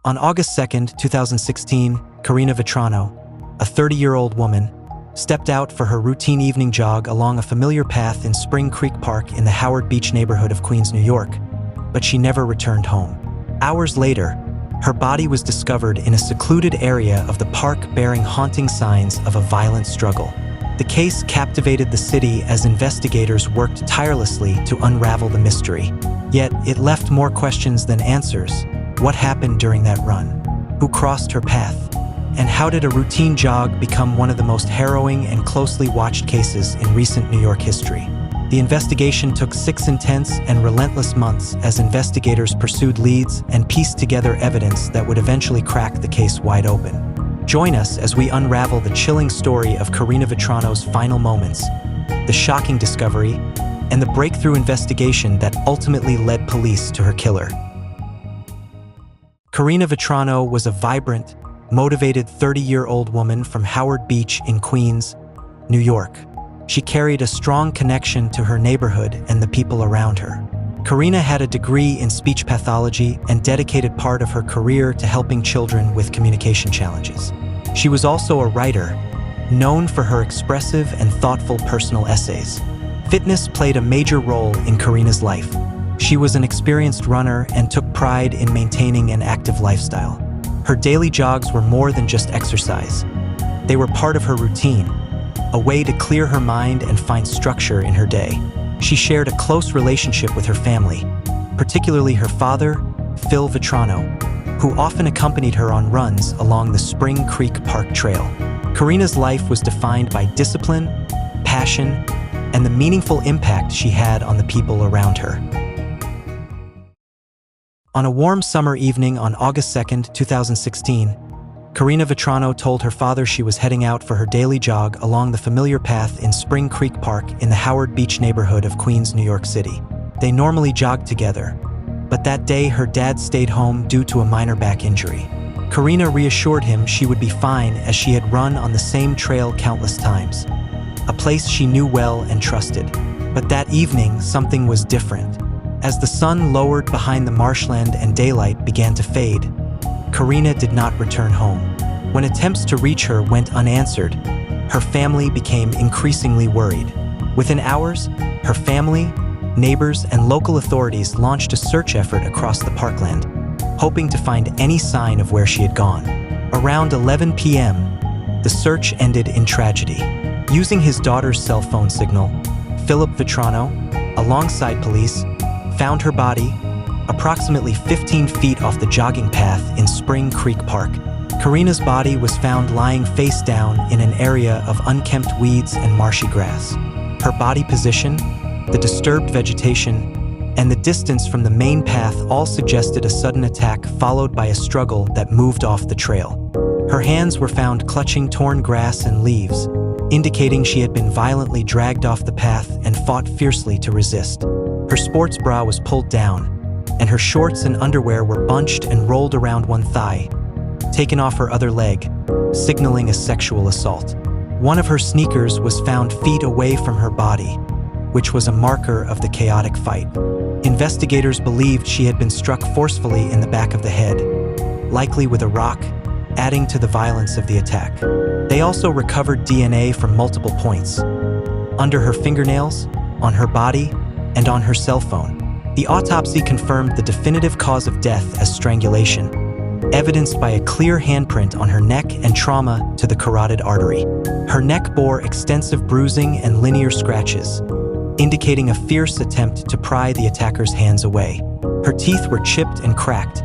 On August 2, 2016, Karina Vetrano, a 30-year-old woman, stepped out for her routine evening jog along a familiar path in Spring Creek Park in the Howard Beach neighborhood of Queens, New York, but she never returned home. Hours later, her body was discovered in a secluded area of the park bearing haunting signs of a violent struggle. The case captivated the city as investigators worked tirelessly to unravel the mystery. Yet, it left more questions than answers. What happened during that run? Who crossed her path? And how did a routine jog become one of the most harrowing and closely watched cases in recent New York history? The investigation took 6 intense and relentless months as investigators pursued leads and pieced together evidence that would eventually crack the case wide open. Join us as we unravel the chilling story of Karina Vetrano's final moments, the shocking discovery, and the breakthrough investigation that ultimately led police to her killer. Karina Vetrano was a vibrant, motivated 30-year-old woman from Howard Beach in Queens, New York. She carried a strong connection to her neighborhood and the people around her. Karina had a degree in speech pathology and dedicated part of her career to helping children with communication challenges. She was also a writer, known for her expressive and thoughtful personal essays. Fitness played a major role in Karina's life. She was an experienced runner and took pride in maintaining an active lifestyle. Her daily jogs were more than just exercise. They were part of her routine, a way to clear her mind and find structure in her day. She shared a close relationship with her family, particularly her father, Phil Vetrano, who often accompanied her on runs along the Spring Creek Park Trail. Karina's life was defined by discipline, passion, and the meaningful impact she had on the people around her. On a warm summer evening on August 2, 2016, Karina Vetrano told her father she was heading out for her daily jog along the familiar path in Spring Creek Park in the Howard Beach neighborhood of Queens, New York City. They normally jogged together, but that day her dad stayed home due to a minor back injury. Karina reassured him she would be fine as she had run on the same trail countless times, a place she knew well and trusted. But that evening, something was different. As the sun lowered behind the marshland and daylight began to fade, Karina did not return home. When attempts to reach her went unanswered, her family became increasingly worried. Within hours, her family, neighbors, and local authorities launched a search effort across the parkland, hoping to find any sign of where she had gone. Around 11 p.m., the search ended in tragedy. Using his daughter's cell phone signal, Philip Vetrano, alongside police, found her body approximately 15 feet off the jogging path in Spring Creek Park. Karina's body was found lying face down in an area of unkempt weeds and marshy grass. Her body position, the disturbed vegetation, and the distance from the main path all suggested a sudden attack followed by a struggle that moved off the trail. Her hands were found clutching torn grass and leaves, indicating she had been violently dragged off the path and fought fiercely to resist. Her sports bra was pulled down, and her shorts and underwear were bunched and rolled around one thigh, taken off her other leg, signaling a sexual assault. One of her sneakers was found feet away from her body, which was a marker of the chaotic fight. Investigators believed she had been struck forcefully in the back of the head, likely with a rock, adding to the violence of the attack. They also recovered DNA from multiple points, under her fingernails, on her body, and on her cell phone. The autopsy confirmed the definitive cause of death as strangulation, evidenced by a clear handprint on her neck and trauma to the carotid artery. Her neck bore extensive bruising and linear scratches, indicating a fierce attempt to pry the attacker's hands away. Her teeth were chipped and cracked,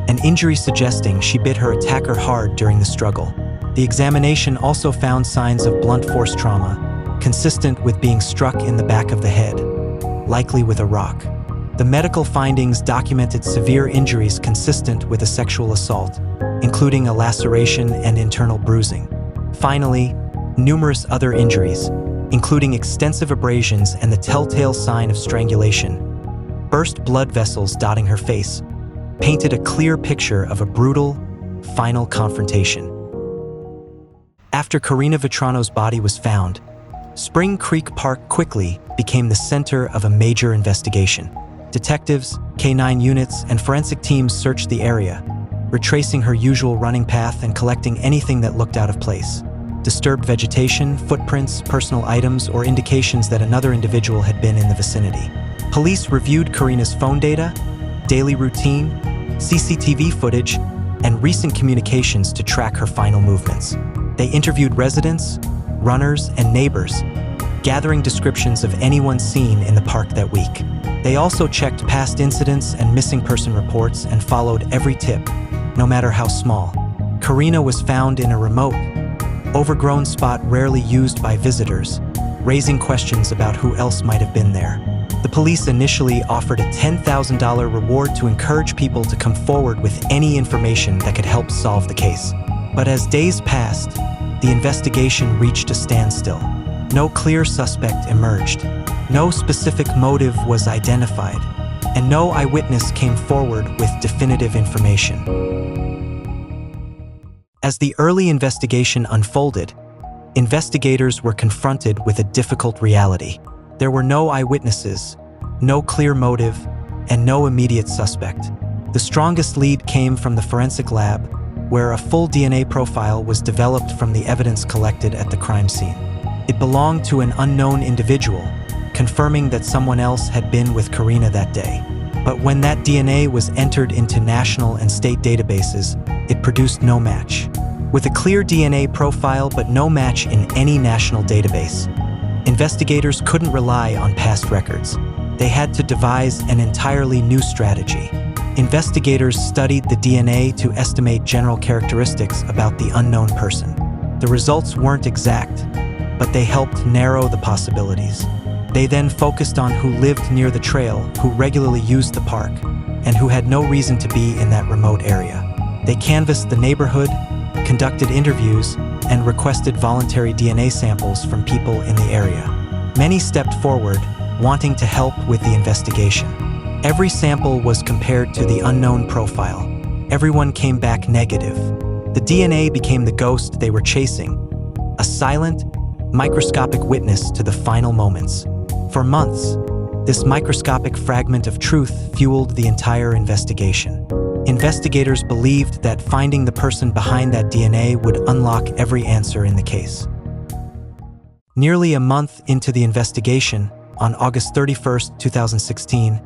an injury suggesting she bit her attacker hard during the struggle. The examination also found signs of blunt force trauma, consistent with being struck in the back of the head, likely with a rock. The medical findings documented severe injuries consistent with a sexual assault, including a laceration and internal bruising. Finally, numerous other injuries, including extensive abrasions and the telltale sign of strangulation, burst blood vessels dotting her face, painted a clear picture of a brutal, final confrontation. After Karina Vetrano's body was found, Spring Creek Park quickly became the center of a major investigation. Detectives, K-9 units, and forensic teams searched the area, retracing her usual running path and collecting anything that looked out of place. Disturbed vegetation, footprints, personal items, or indications that another individual had been in the vicinity. Police reviewed Karina's phone data, daily routine, CCTV footage, and recent communications to track her final movements. They interviewed residents, runners, and neighbors, gathering descriptions of anyone seen in the park that week. They also checked past incidents and missing person reports and followed every tip, no matter how small. Karina was found in a remote, overgrown spot rarely used by visitors, raising questions about who else might have been there. The police initially offered a $10,000 reward to encourage people to come forward with any information that could help solve the case. But as days passed, the investigation reached a standstill. No clear suspect emerged. No specific motive was identified, and no eyewitness came forward with definitive information. As the early investigation unfolded, investigators were confronted with a difficult reality. There were no eyewitnesses, no clear motive, and no immediate suspect. The strongest lead came from the forensic lab, where a full DNA profile was developed from the evidence collected at the crime scene. It belonged to an unknown individual, confirming that someone else had been with Karina that day. But when that DNA was entered into national and state databases, it produced no match. With a clear DNA profile but no match in any national database, investigators couldn't rely on past records. They had to devise an entirely new strategy. Investigators studied the DNA to estimate general characteristics about the unknown person. The results weren't exact, but they helped narrow the possibilities. They then focused on who lived near the trail, who regularly used the park, and who had no reason to be in that remote area. They canvassed the neighborhood, conducted interviews, and requested voluntary DNA samples from people in the area. Many stepped forward, wanting to help with the investigation. Every sample was compared to the unknown profile. Everyone came back negative. The DNA became the ghost they were chasing, a silent, microscopic witness to the final moments. For months, this microscopic fragment of truth fueled the entire investigation. Investigators believed that finding the person behind that DNA would unlock every answer in the case. Nearly a month into the investigation, on August 31, 2016,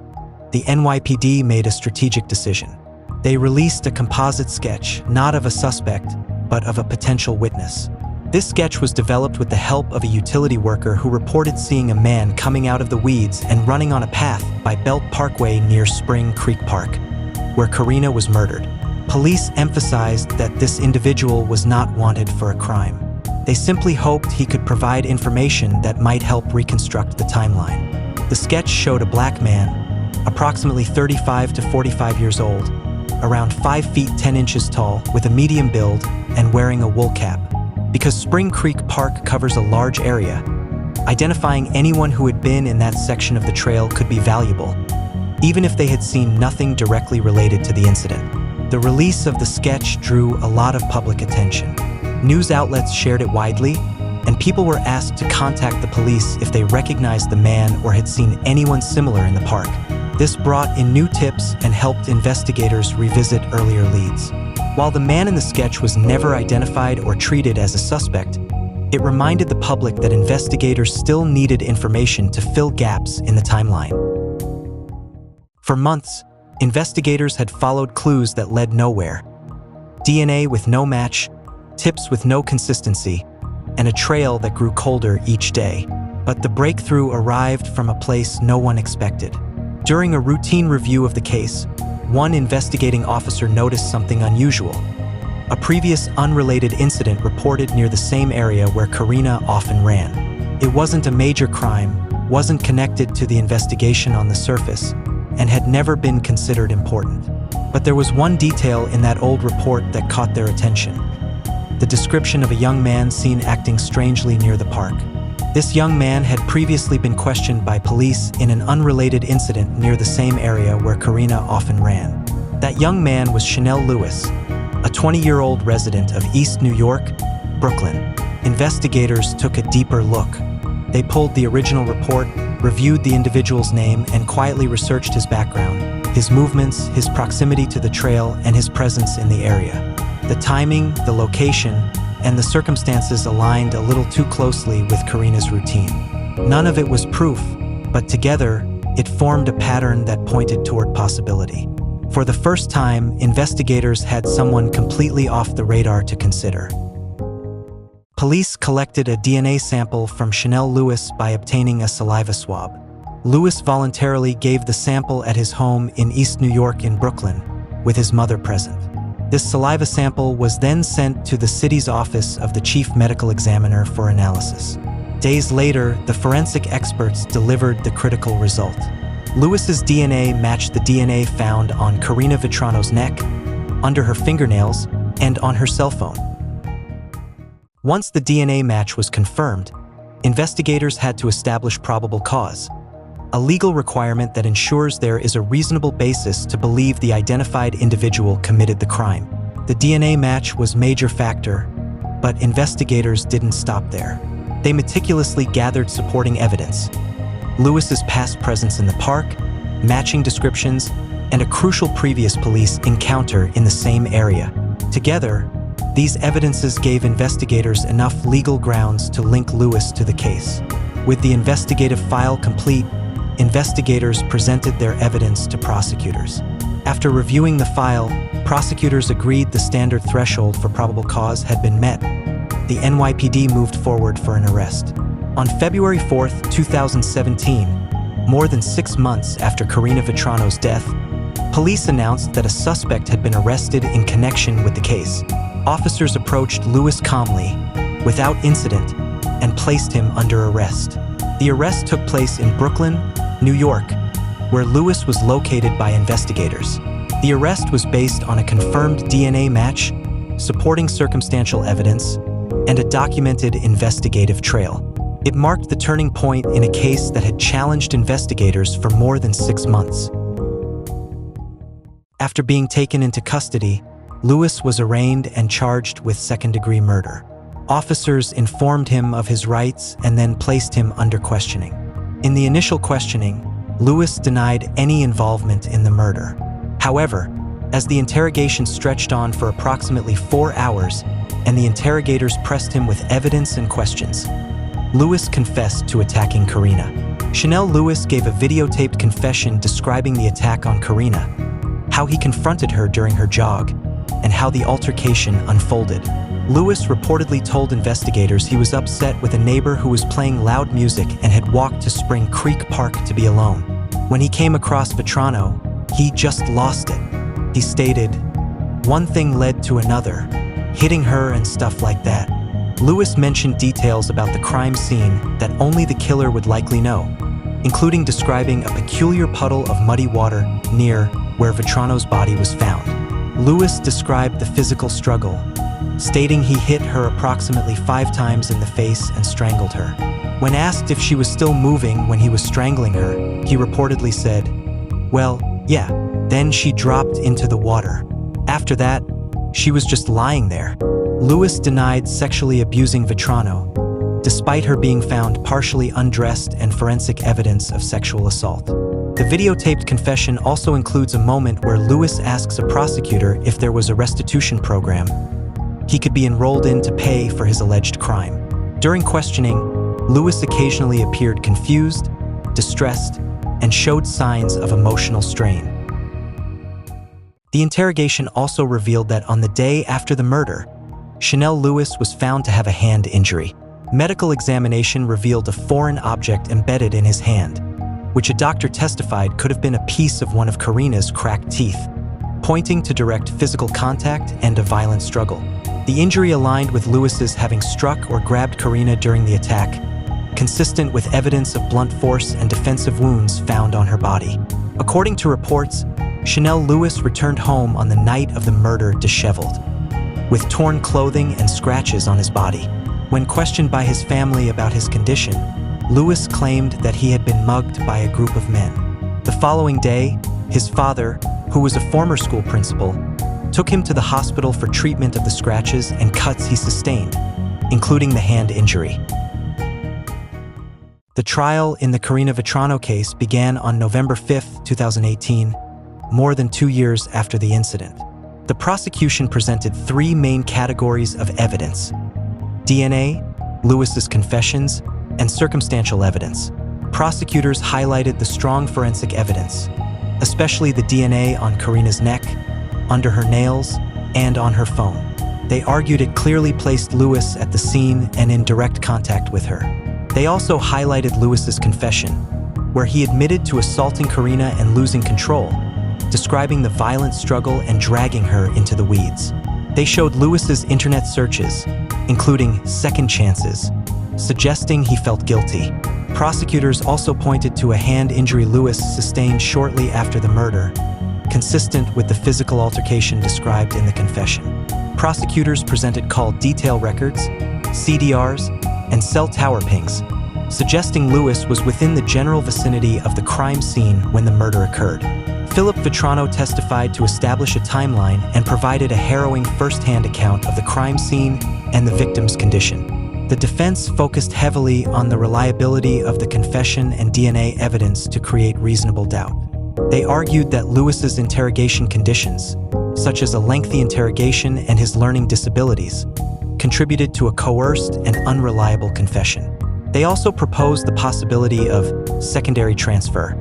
the NYPD made a strategic decision. They released a composite sketch, not of a suspect, but of a potential witness. This sketch was developed with the help of a utility worker who reported seeing a man coming out of the weeds and running on a path by Belt Parkway near Spring Creek Park, where Karina was murdered. Police emphasized that this individual was not wanted for a crime. They simply hoped he could provide information that might help reconstruct the timeline. The sketch showed a black man, approximately 35 to 45 years old, around 5 feet 10 inches tall, with a medium build and wearing a wool cap. Because Spring Creek Park covers a large area, identifying anyone who had been in that section of the trail could be valuable, even if they had seen nothing directly related to the incident. The release of the sketch drew a lot of public attention. News outlets shared it widely, and people were asked to contact the police if they recognized the man or had seen anyone similar in the park. This brought in new tips and helped investigators revisit earlier leads. While the man in the sketch was never identified or treated as a suspect, it reminded the public that investigators still needed information to fill gaps in the timeline. For months, investigators had followed clues that led nowhere. DNA with no match, tips with no consistency, and a trail that grew colder each day. But the breakthrough arrived from a place no one expected. During a routine review of the case, one investigating officer noticed something unusual. A previous unrelated incident reported near the same area where Karina often ran. It wasn't a major crime, wasn't connected to the investigation on the surface, and had never been considered important. But there was one detail in that old report that caught their attention: the description of a young man seen acting strangely near the park. This young man had previously been questioned by police in an unrelated incident near the same area where Karina often ran. That young man was Chanel Lewis, a 20-year-old resident of East New York, Brooklyn. Investigators took a deeper look. They pulled the original report, reviewed the individual's name, and quietly researched his background, his movements, his proximity to the trail, and his presence in the area. The timing, the location, and the circumstances aligned a little too closely with Karina's routine. None of it was proof, but together, it formed a pattern that pointed toward possibility. For the first time, investigators had someone completely off the radar to consider. Police collected a DNA sample from Chanel Lewis by obtaining a saliva swab. Lewis voluntarily gave the sample at his home in East New York in Brooklyn, with his mother present. This saliva sample was then sent to the city's office of the chief medical examiner for analysis. Days later, the forensic experts delivered the critical result. Lewis's DNA matched the DNA found on Karina Vetrano's neck, under her fingernails, and on her cell phone. Once the DNA match was confirmed, investigators had to establish probable cause, a legal requirement that ensures there is a reasonable basis to believe the identified individual committed the crime. The DNA match was a major factor, but investigators didn't stop there. They meticulously gathered supporting evidence: Lewis's past presence in the park, matching descriptions, and a crucial previous police encounter in the same area. Together, these evidences gave investigators enough legal grounds to link Lewis to the case. With the investigative file complete, investigators presented their evidence to prosecutors. After reviewing the file, prosecutors agreed the standard threshold for probable cause had been met. The NYPD moved forward for an arrest. On February 4, 2017, more than 6 months after Karina Vetrano's death, police announced that a suspect had been arrested in connection with the case. Officers approached Lewis calmly, without incident, and placed him under arrest. The arrest took place in Brooklyn, New York, where Lewis was located by investigators. The arrest was based on a confirmed DNA match, supporting circumstantial evidence, and a documented investigative trail. It marked the turning point in a case that had challenged investigators for more than 6 months. After being taken into custody, Lewis was arraigned and charged with second-degree murder. Officers informed him of his rights and then placed him under questioning. In the initial questioning, Lewis denied any involvement in the murder. However, as the interrogation stretched on for approximately 4 hours and the interrogators pressed him with evidence and questions, Lewis confessed to attacking Karina. Chanel Lewis gave a videotaped confession describing the attack on Karina, how he confronted her during her jog, and how the altercation unfolded. Lewis reportedly told investigators he was upset with a neighbor who was playing loud music and had walked to Spring Creek Park to be alone. When he came across Vetrano, he just lost it. He stated, "One thing led to another, hitting her and stuff like that." Lewis mentioned details about the crime scene that only the killer would likely know, including describing a peculiar puddle of muddy water near where Vetrano's body was found. Lewis described the physical struggle, stating he hit her approximately 5 times in the face and strangled her. When asked if she was still moving when he was strangling her, he reportedly said, "Well, yeah, then she dropped into the water. After that, she was just lying there." Lewis denied sexually abusing Vetrano, despite her being found partially undressed and forensic evidence of sexual assault. The videotaped confession also includes a moment where Lewis asks a prosecutor if there was a restitution program he could be enrolled in to pay for his alleged crime. During questioning, Lewis occasionally appeared confused, distressed, and showed signs of emotional strain. The interrogation also revealed that on the day after the murder, Chanel Lewis was found to have a hand injury. Medical examination revealed a foreign object embedded in his hand, which a doctor testified could have been a piece of one of Karina's cracked teeth, pointing to direct physical contact and a violent struggle. The injury aligned with Lewis's having struck or grabbed Karina during the attack, consistent with evidence of blunt force and defensive wounds found on her body. According to reports, Chanel Lewis returned home on the night of the murder disheveled, with torn clothing and scratches on his body. When questioned by his family about his condition, Lewis claimed that he had been mugged by a group of men. The following day, his father, who was a former school principal, took him to the hospital for treatment of the scratches and cuts he sustained, including the hand injury. The trial in the Karina Vetrano case began on November 5, 2018, more than 2 years after the incident. The prosecution presented 3 main categories of evidence: DNA, Lewis's confessions, and circumstantial evidence. Prosecutors highlighted the strong forensic evidence, especially the DNA on Karina's neck, under her nails, and on her phone. They argued it clearly placed Lewis at the scene and in direct contact with her. They also highlighted Lewis's confession, where he admitted to assaulting Karina and losing control, describing the violent struggle and dragging her into the weeds. They showed Lewis's internet searches, including second chances, suggesting he felt guilty. Prosecutors also pointed to a hand injury Lewis sustained shortly after the murder, consistent with the physical altercation described in the confession. Prosecutors presented call detail records, CDRs, and cell tower pings, suggesting Lewis was within the general vicinity of the crime scene when the murder occurred. Philip Vetrano testified to establish a timeline and provided a harrowing first-hand account of the crime scene and the victim's condition. The defense focused heavily on the reliability of the confession and DNA evidence to create reasonable doubt. They argued that Lewis's interrogation conditions, such as a lengthy interrogation and his learning disabilities, contributed to a coerced and unreliable confession. They also proposed the possibility of secondary transfer,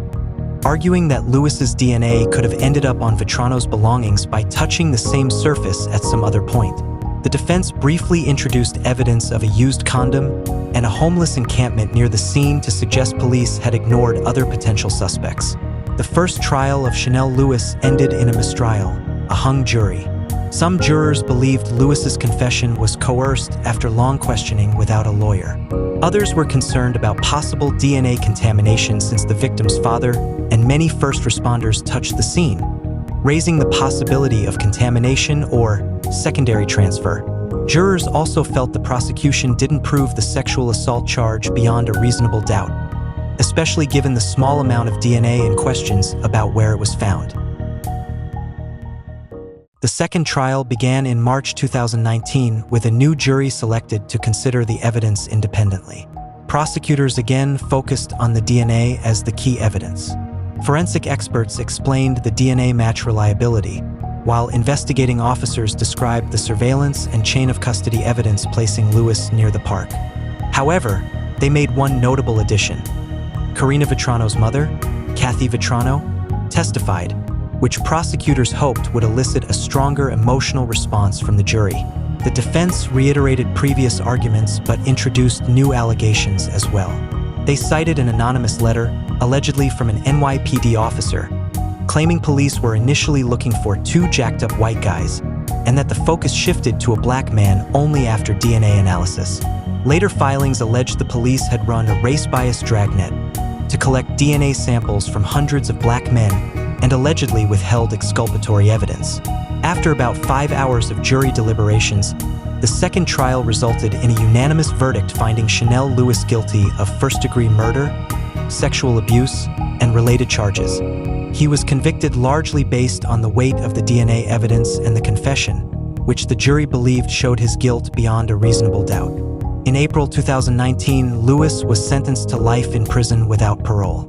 arguing that Lewis's DNA could have ended up on Vetrano's belongings by touching the same surface at some other point. The defense briefly introduced evidence of a used condom and a homeless encampment near the scene to suggest police had ignored other potential suspects. The first trial of Chanel Lewis ended in a mistrial, a hung jury. Some jurors believed Lewis's confession was coerced after long questioning without a lawyer. Others were concerned about possible DNA contamination since the victim's father and many first responders touched the scene, raising the possibility of contamination or secondary transfer. Jurors also felt the prosecution didn't prove the sexual assault charge beyond a reasonable doubt, especially given the small amount of DNA and questions about where it was found. The second trial began in March 2019 with a new jury selected to consider the evidence independently. Prosecutors again focused on the DNA as the key evidence. Forensic experts explained the DNA match reliability, while investigating officers described the surveillance and chain of custody evidence placing Lewis near the park. However, they made one notable addition. Karina Vetrano's mother, Kathy Vetrano, testified, which prosecutors hoped would elicit a stronger emotional response from the jury. The defense reiterated previous arguments but introduced new allegations as well. They cited an anonymous letter, allegedly from an NYPD officer, claiming police were initially looking for 2 jacked-up white guys, and that the focus shifted to a black man only after DNA analysis. Later filings alleged the police had run a race-biased dragnet to collect DNA samples from hundreds of black men and allegedly withheld exculpatory evidence. After about 5 hours of jury deliberations, the second trial resulted in a unanimous verdict finding Chanel Lewis guilty of first-degree murder, sexual abuse, and related charges. He was convicted largely based on the weight of the DNA evidence and the confession, which the jury believed showed his guilt beyond a reasonable doubt. In April 2019, Lewis was sentenced to life in prison without parole.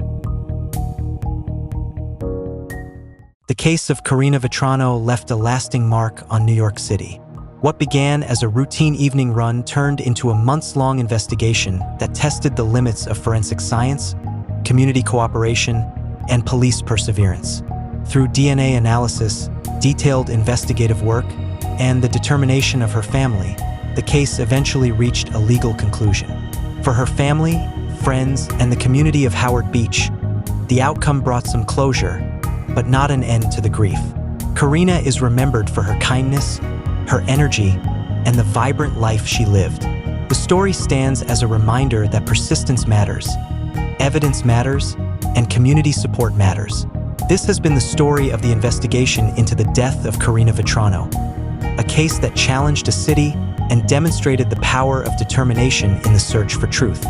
The case of Karina Vetrano left a lasting mark on New York City. What began as a routine evening run turned into a months-long investigation that tested the limits of forensic science, community cooperation, and police perseverance. Through DNA analysis, detailed investigative work, and the determination of her family, the case eventually reached a legal conclusion. For her family, friends, and the community of Howard Beach, the outcome brought some closure, but not an end to the grief. Karina is remembered for her kindness, her energy, and the vibrant life she lived. The story stands as a reminder that persistence matters, evidence matters, and community support matters. This has been the story of the investigation into the death of Karina Vetrano, a case that challenged a city and demonstrated the power of determination in the search for truth.